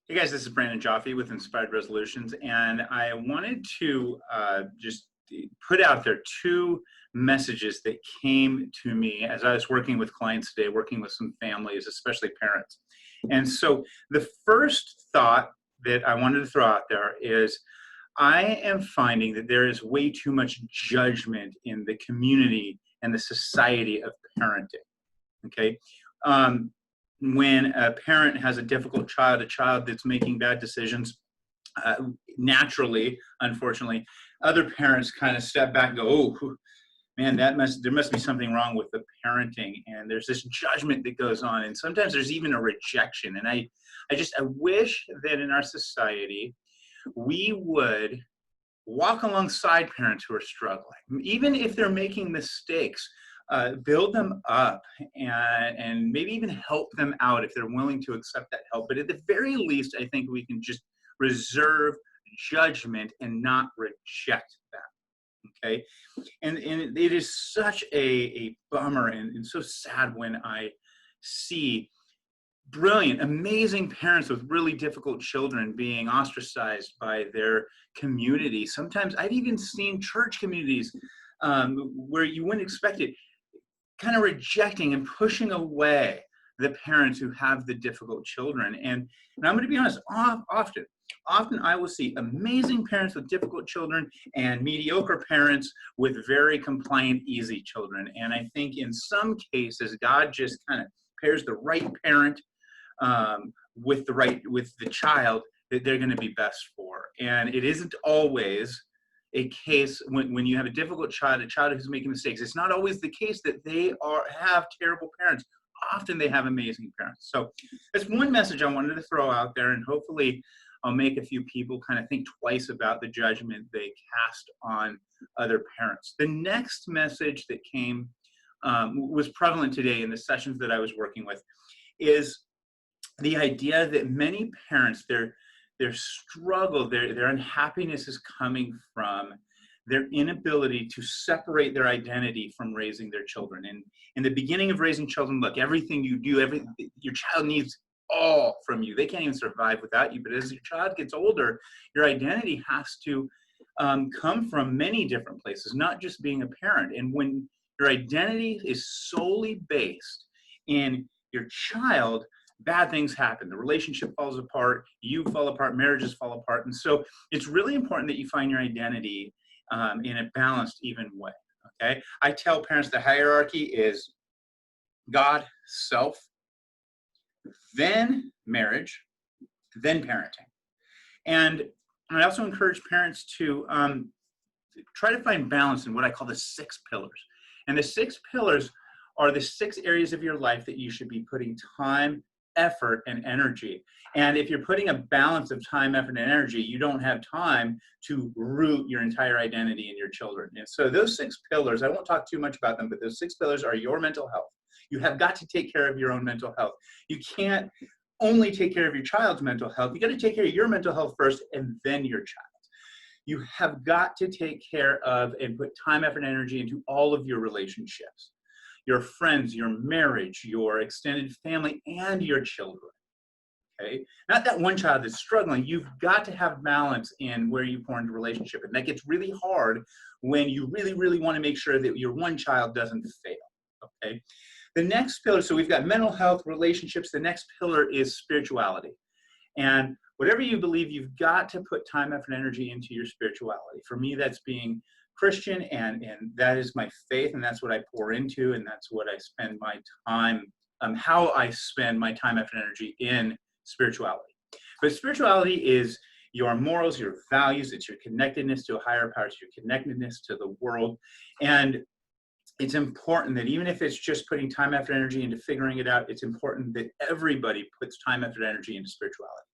Hey guys, this is Brandon Joffe with Inspired Resolutions, and I wanted to just put out there two messages that came to me as I was working with clients today, working with some families, especially parents. And so the first thought that I wanted to throw out there is I am finding that there is way too much judgment in the community and the society of parenting. Okay. Um, when a parent has a difficult child, a child that's making bad decisions, uh, naturally, unfortunately, other parents kind of step back and go, "Oh, man, there must be something wrong with the parenting," and there's this judgment that goes on, and sometimes there's even a rejection. And I wish that in our society we would walk alongside parents who are struggling, even if they're making mistakes. Build them up and maybe even help them out if they're willing to accept that help. But at the very least, I think we can just reserve judgment and not reject them. Okay. And it is such a bummer and so sad when I see brilliant, amazing parents with really difficult children being ostracized by their community. Sometimes I've even seen church communities where you wouldn't expect it, kind of rejecting and pushing away the parents who have the difficult children. And I'm going to be honest, often I will see amazing parents with difficult children and mediocre parents with very compliant, easy children. And I think in some cases, God just kind of pairs the right parent with the child that they're going to be best for. And it isn't always a case when you have a difficult child, a child who's making mistakes. It's not always the case that they have terrible parents. Often they have amazing parents. So that's one message I wanted to throw out there, and hopefully I'll make a few people kind of think twice about the judgment they cast on other parents. The next message that came was prevalent today in the sessions that I was working with is the idea that many parents, their struggle, their unhappiness is coming from their inability to separate their identity from raising their children. And in the beginning of raising children, look, everything you do, your child needs all from you. They can't even survive without you. But as your child gets older, your identity has to come from many different places, not just being a parent. And when your identity is solely based in your child, bad things happen. The relationship falls apart, you fall apart, marriages fall apart. And so it's really important that you find your identity in a balanced, even way. Okay. I tell parents the hierarchy is God, self, then marriage, then parenting. And I also encourage parents to try to find balance in what I call the 6 pillars. And the 6 pillars are the 6 areas of your life that you should be putting time, effort, and energy. And if you're putting a balance of time, effort, and energy, you don't have time to root your entire identity in your children. And so those 6 pillars, I won't talk too much about them, but those 6 pillars are your mental health. You have got to take care of your own mental health. You can't only take care of your child's mental health. You got to take care of your mental health first and then your child. You have got to take care of and put time, effort, and energy into all of your relationships, your friends, your marriage, your extended family, and your children. Okay? Not that one child that's struggling. You've got to have balance in where you pour into relationship. And that gets really hard when you really, really want to make sure that your one child doesn't fail. Okay? The next pillar, so we've got mental health, relationships. The next pillar is spirituality. And whatever you believe, you've got to put time, effort, and energy into your spirituality. For me, that's being Christian, and that is my faith, and that's what I pour into, and that's what I spend my time, how I spend my time, effort, and energy in spirituality. But spirituality is your morals, your values, it's your connectedness to a higher power, it's your connectedness to the world. And it's important that even if it's just putting time, effort, energy into figuring it out, it's important that everybody puts time, effort, energy into spirituality.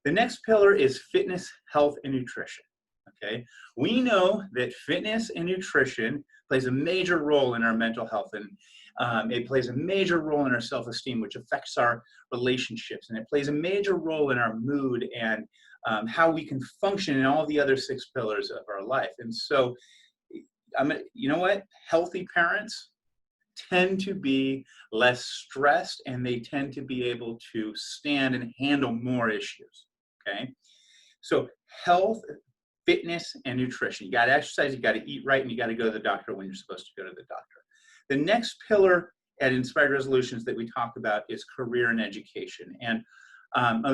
The next pillar is fitness, health, and nutrition. Okay, we know that fitness and nutrition plays a major role in our mental health, and it plays a major role in our self-esteem, which affects our relationships, and it plays a major role in our mood and how we can function in all the other 6 pillars of our life. And so, you know what? Healthy parents tend to be less stressed, and they tend to be able to stand and handle more issues. Okay. So health, fitness, and nutrition. You got to exercise, you got to eat right, and you got to go to the doctor when you're supposed to go to the doctor. The next pillar at Inspired Resolutions that we talk about is career and education. And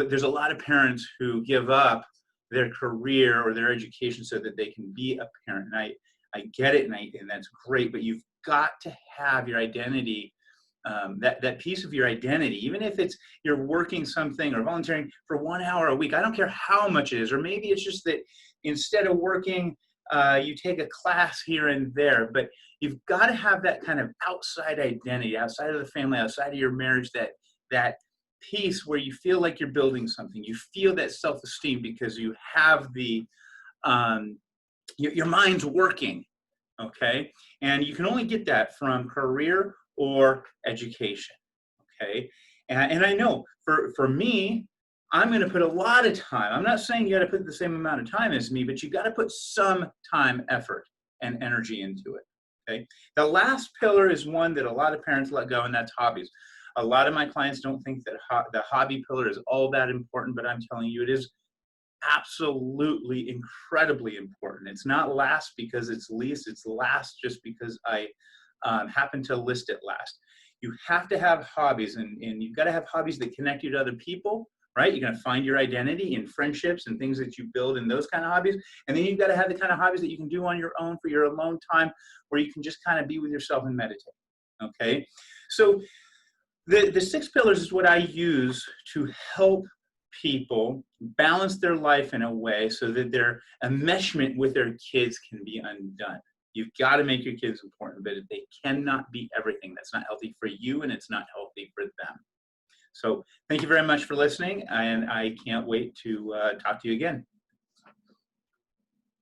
there's a lot of parents who give up their career or their education so that they can be a parent. And I get it, and that's great, but you've got to have your identity, that piece of your identity, even if it's you're working something or volunteering for 1 hour a week. I don't care how much it is, or maybe it's just that instead of working, you take a class here and there, but you've got to have that kind of outside identity, outside of the family, outside of your marriage, that piece where you feel like you're building something. You feel that self-esteem because you have your mind's working, okay? And you can only get that from career or education, okay? And I know for me, I'm going to put a lot of time. I'm not saying you got to put the same amount of time as me, but you got to put some time, effort, and energy into it, okay? The last pillar is one that a lot of parents let go, and that's hobbies. A lot of my clients don't think that the hobby pillar is all that important, but I'm telling you, it is absolutely incredibly important. It's not last because it's least, it's last just because I happen to list it last. You have to have hobbies, and you've got to have hobbies that connect you to other people, right? You're going to find your identity in friendships and things that you build in those kind of hobbies. And then you've got to have the kind of hobbies that you can do on your own for your alone time, where you can just kind of be with yourself and meditate, okay? So the 6 pillars is what I use to help people balance their life in a way so that their enmeshment with their kids can be undone. You've got to make your kids important, but they cannot be everything. That's not healthy for you, and it's not healthy for them. So thank you very much for listening, and I can't wait to talk to you again.